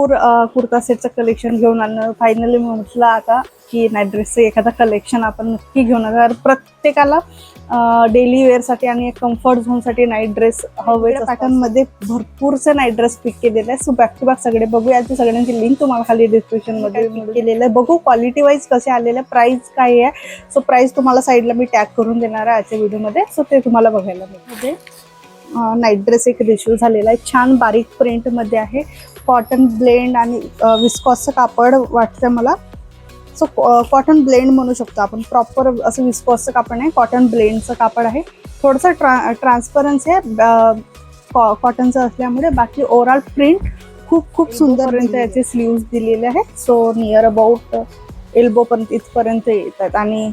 भरपूर कुर्ता सेटचं कलेक्शन घेऊन आणलं. फायनली म्हटलं आता की नाईट ड्रेसचं एखादा कलेक्शन आपण नक्की घेऊन आणणार. प्रत्येकाला डेली वेअरसाठी आणि कम्फर्ट झोनसाठी नाईट ड्रेस हवे. पॅटर्नमध्ये भरपूरसे नाईट ड्रेस पिक केलेले आहे. सो बॅक टू बॅक सगळे बघूया. याची सगळ्यांची लिंक तुम्हाला खाली डिस्क्रिप्शनमध्ये केलेलं आहे. बघू क्वालिटी वाईज कसे आलेले आहे, प्राईस काय आहे. सो प्राईस तुम्हाला साईडला मी टॅग करून देणार आहे आजच्या व्हिडिओमध्ये. सो ते तुम्हाला बघायला मिळते. नाईट ड्रेस एक रिशू झालेला आहे, छान बारीक प्रिंटमध्ये आहे. कॉटन ब्लेंड आणि विस्कॉसचं कापड वाटतं मला. सो कॉटन ब्लेंड म्हणू शकतो आपण. प्रॉपर असं विस्कॉसचं कापड नाही, कॉटन ब्लेंडचं कापड आहे. थोडंसं ट्रान्सपरन्सी आहे कॉटनचं असल्यामुळे. बाकी ओव्हरऑल प्रिंट खूप सुंदरपर्यंत याचे स्लीव्ज दिलेले आहेत. सो नियर अबाउट एल्बो पण इथपर्यंत येतात आणि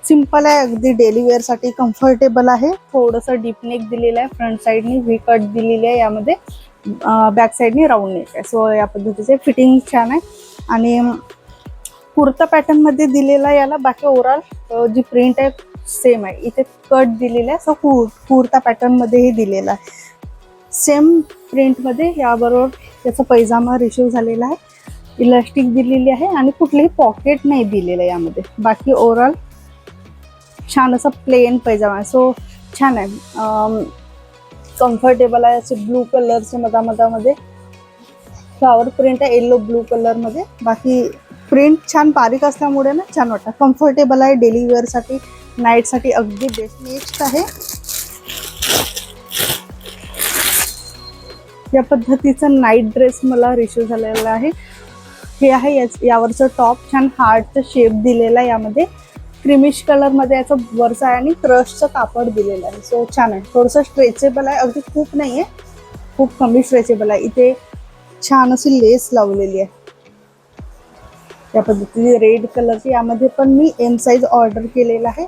सिंपल आहे, अगदी डेली वेअरसाठी कम्फर्टेबल आहे. थोडंसं डीप नेक दिलेलं आहे, फ्रंट साईडनी व्ही कट दिलेली आहे, यामध्ये बॅक साईडनी राऊंड नेक आहे. सो या पद्धतीचे फिटिंग छान आहे आणि कुर्ता पॅटर्नमध्ये दिलेला याला. बाकी ओव्हरऑल जी प्रिंट आहे सेम आहे, इथे कट दिलेला आहे. सो कुर्ता पॅटर्नमध्येही दिलेला आहे सेम प्रिंटमध्ये. याबरोबर त्याचा पैजामा रिसीव झालेला आहे, इलास्टिक दिलेली आहे आणि कुठलेही पॉकेट नाही दिलेलं आहे यामध्ये. बाकी ओव्हरऑल छान असं प्लेन पैजामा आहे. सो छान आहे, कम्फर्टेबल आहे. असे ब्लू कलरचे मधामध्ये फ्लावर प्रिंट आहे, येलो ब्लू कलरमध्ये. बाकी प्रिंट छान बारीक असल्यामुळे ना छान वाटतं, कम्फर्टेबल आहे. डेली वेअरसाठी नाईटसाठी अगदी बेस्ट. नेक्स्ट आहे या पद्धतीचा नाईट ड्रेस मला रिसीव झालेला आहे. हे आहे यावरचं टॉप, छान हार्टचं शेप दिलेला आहे. यामध्ये क्रीमिश कलरमध्ये याचं वरचं आहे आणि क्रशचं कापड दिलेलं आहे. सो छान आहे, थोडंसं स्ट्रेचेबल आहे, अगदी खूप नाही आहे, खूप कमी स्ट्रेचेबल आहे. इथे छान अशी लेस लावलेली आहे या पद्धतीने रेड कलरची. यामध्ये पण मी एम साईज ऑर्डर केलेला आहे.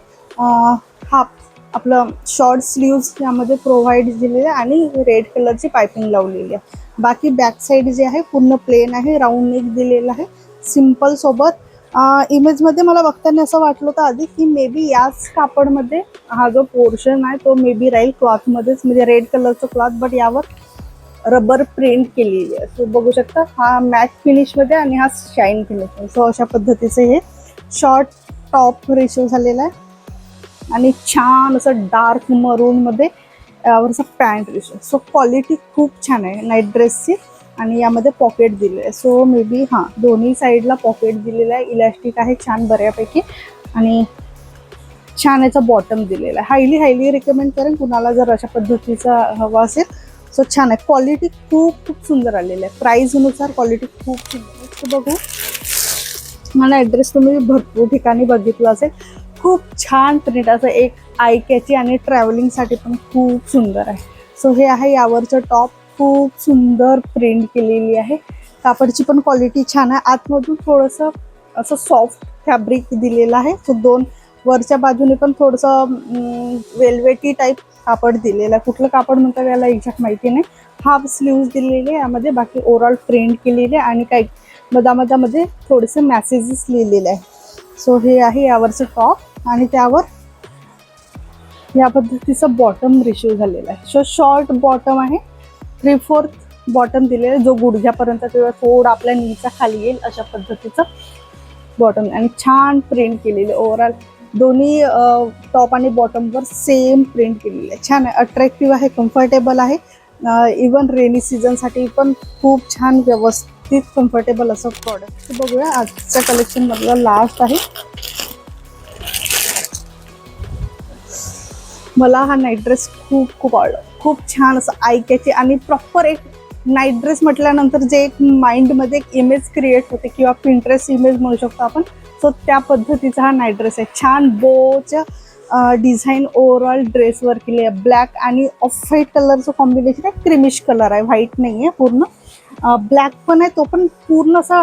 हाफ आपलं शॉर्ट स्लीव्ज यामध्ये प्रोव्हाइड दिलेलं आहे आणि रेड कलरची पायपिंग लावलेली आहे. बाकी बॅक साईड जे आहे पूर्ण प्लेन आहे, राऊंड नेक दिलेला आहे सिम्पल सोबत. इमेजमध्ये मला बघताना असं वाटलं होतं आधी की मे बी याच कापडमध्ये हा जो पोर्शन आहे तो मे बी राहील क्लॉथमध्येच, म्हणजे रेड कलरचं क्लॉथ, बट यावर रबर प्रिंट केलेली आहे. सो बघू शकता, हा मॅट फिनिशमध्ये आणि हा शाईन फिनिश. सो अशा पद्धतीचे हे शॉर्ट टॉप रिसीव झालेला आहे आणि छान असं डार्क मरूनमध्ये यावरचं पॅन्ट रिसीव. सो क्वालिटी खूप छान आहे नाईट ड्रेसची आणि यामध्ये पॉकेट दिले आहे. सो मे बी दोन्ही साईडला पॉकेट दिलेलं आहे, इलास्टिक आहे छान बऱ्यापैकी आणि छान याचा बॉटम दिलेला आहे. हायली रिकमेंड करेन कुणाला जर अशा पद्धतीचा हवा असेल. सो छान आहे, क्वालिटी खूप सुंदर आलेली आहे. प्राईजनुसार क्वालिटी खूप सुंदर आहे. सो बघू, मला ॲड्रेस तुम्ही भरपूर ठिकाणी बघितलं असेल. खूप छान प्रिंट असं एक आय कॅची आणि ट्रॅव्हलिंगसाठी पण खूप सुंदर आहे. सो हे आहे यावरचं टॉप, खूप सुंदर प्रिंट केलेली आहे. कापडची पण क्वालिटी छान आहे. आतमधून थोडंसं असं सॉफ्ट फॅब्रिक दिलेलं आहे. सो दोन वरच्या बाजूने पण थोडंसं वेल्वेटी टाईप कापड दिलेलं आहे. कुठलं कापड म्हणतात याला एक्झॅक्ट माहिती नाही. हाफ स्लीव्ज दिलेले आहे यामध्ये. बाकी ओव्हरऑल प्रिंट केलेले आणि काही मधामध्ये थोडेसे मॅसेजेस लिहिलेले आहे. सो हे आहे यावरचं टॉप आणि त्यावर या पद्धतीचं बॉटम रिसीव झालेलं आहे. सो शॉर्ट बॉटम आहे, 3/4 बॉटम दिलेलं आहे, जो गुडघ्यापर्यंत किंवा थोडं आपल्या नीचा खाली येईल अशा पद्धतीचं बॉटम आणि छान प्रिंट केलेले. ओव्हरऑल दोन्ही टॉप आणि बॉटमवर सेम प्रिंट केलेली आहे. छान आहे, अट्रॅक्टिव्ह आहे, कम्फर्टेबल आहे. इवन रेनी सीझनसाठी पण खूप छान व्यवस्थित कम्फर्टेबल असं प्रॉडक्ट. बघूया आजच्या कलेक्शनमधलं लास्ट आहे. मला हा नाईट ड्रेस खूप आवडला. खूप छान असं आय कॅची आणि प्रॉपर एक नाईट ड्रेस म्हटल्यानंतर जे एक माइंडमध्ये एक इमेज क्रिएट होते किंवा पिंटरेस्ट इमेज म्हणू शकतो आपण. सो त्या पद्धतीचा हा नाईट ड्रेस आहे. छान बोच्या डिझाईन ओव्हरऑल ड्रेसवर केली आहे. ब्लॅक आणि ऑफ व्हाईट कलरचं कॉम्बिनेशन आहे. क्रिमिश कलर आहे, व्हाईट नाही आहे पूर्ण. ब्लॅक पण आहे, तो पण पूर्ण असा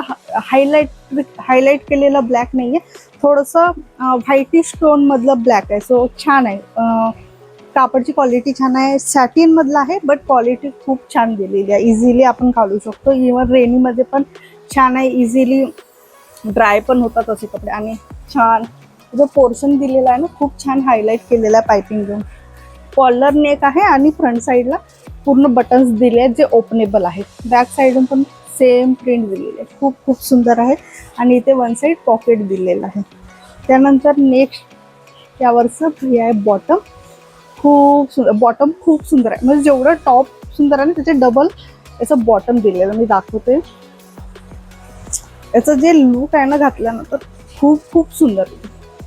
हायलाईट केलेला ब्लॅक नाही आहे, थोडंसं व्हाईटिश टोनमधलं ब्लॅक आहे. सो छान आहे, कापडची क्वालिटी छान आहे. सॅटिनमधलं आहे बट क्वालिटी खूप छान दिलेली आहे. इझिली आपण घालू शकतो. इव्हन रेनीमध्ये पण छान आहे, इझिली ड्राय पण होतात असे कपडे. आणि छान जो पोर्शन दिलेला आहे ना, खूप छान हायलाईट केलेला आहे पायपिंग घेऊन. कॉलर नेक आहे आणि फ्रंट साईडला पूर्ण बटन्स दिले आहेत जे ओपनेबल आहेत. बॅक साईडून पण सेम प्रिंट दिलेली आहे, खूप खूप सुंदर आहे. आणि इथे वन साइड पॉकेट दिलेलं आहे. त्यानंतर नेक्स्ट यावरचं हे आहे बॉटम. खूप सुंदर बॉटम, खूप सुंदर आहे. म्हणजे जेवढं टॉप सुंदर आहे ना त्याचे डबल याचं बॉटम दिलेलं. मी दाखवते याचं जे लुक आहे ना घातल्यानंतर खूप खूप सुंदर.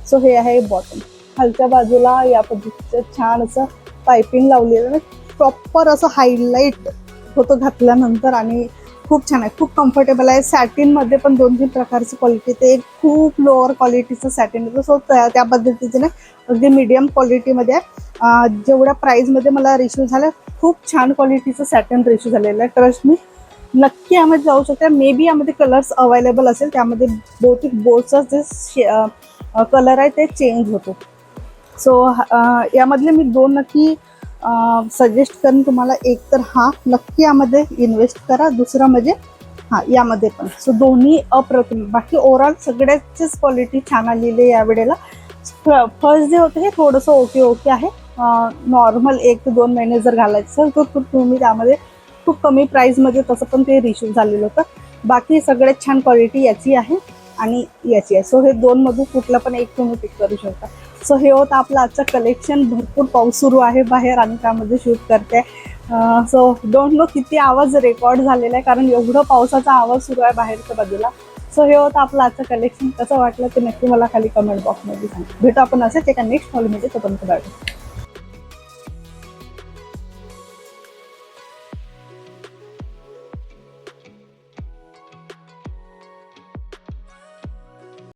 सो हे आहे बॉटम. खालच्या बाजूला या पद्धतीचं छान असं पायपिंग लावलेलं आहे. प्रॉपर असं हायलाईट होतं घातल्यानंतर आणि खूप छान आहे, खूप कम्फर्टेबल आहे. सॅटिनमध्ये पण 2-3 प्रकारची क्वालिटी. ते एक खूप लोअर क्वालिटीचं सॅटिन होतं. सो त्या पद्धतीचे नाही अगदी मीडियम क्वालिटीमध्ये आहे. जेवढ्या प्राईजमध्ये मला रिसीव झालं खूप छान क्वालिटीचं सॅटिन रिसीव झालेलं आहे. ट्रस्ट मी नक्की यामध्ये जाऊ शकते. मे बी यामध्ये कलर्स अवेलेबल असेल, त्यामध्ये बहुतेक बोर्डचा जे कलर आहे ते चेंज होतो. सो यामधले मी 2 नक्की सजेस्ट करेन तुम्हाला. एक तर हा नक्की यामध्ये इन्व्हेस्ट करा, दुसरा म्हणजे हां यामध्ये पण. सो दोन्ही अप्रतिम. बाकी ओव्हरऑल सगळ्याचीच क्वालिटी छान आलेली आहे यावेळेला. फर्स्ट जे होतं हे थोडंसं ओके आहे. नॉर्मल 1 ते 2 महिने जर घालायचं असेल तर तुम्ही त्यामध्ये खूप कमी प्राईजमध्ये तसं पण ते रिसीव झालेलं होतं. बाकी सगळ्यात छान क्वालिटी याची आहे आणि याची आहे. सो हे 2 मधून कुठलं पण एक तुम्ही पिक करू शकता. सो हे होतं आपलं आजचं कलेक्शन. भरपूर पाऊस सुरू आहे बाहेर आणि त्यामध्ये शूट करते. सो डोंट नो किती आवाज रेकॉर्ड झालेला आहे, कारण एवढं पावसाचा आवाज सुरू आहे बाहेरच्या बाजूला. सो हे होतं आपलं आजचं कलेक्शन. कसं वाटलं ते नक्की मला खाली कमेंट बॉक्समध्ये सांगा. भेटू आपण असंच एका नेक्स्ट हॉलमध्ये. तोपर्यंत बाय.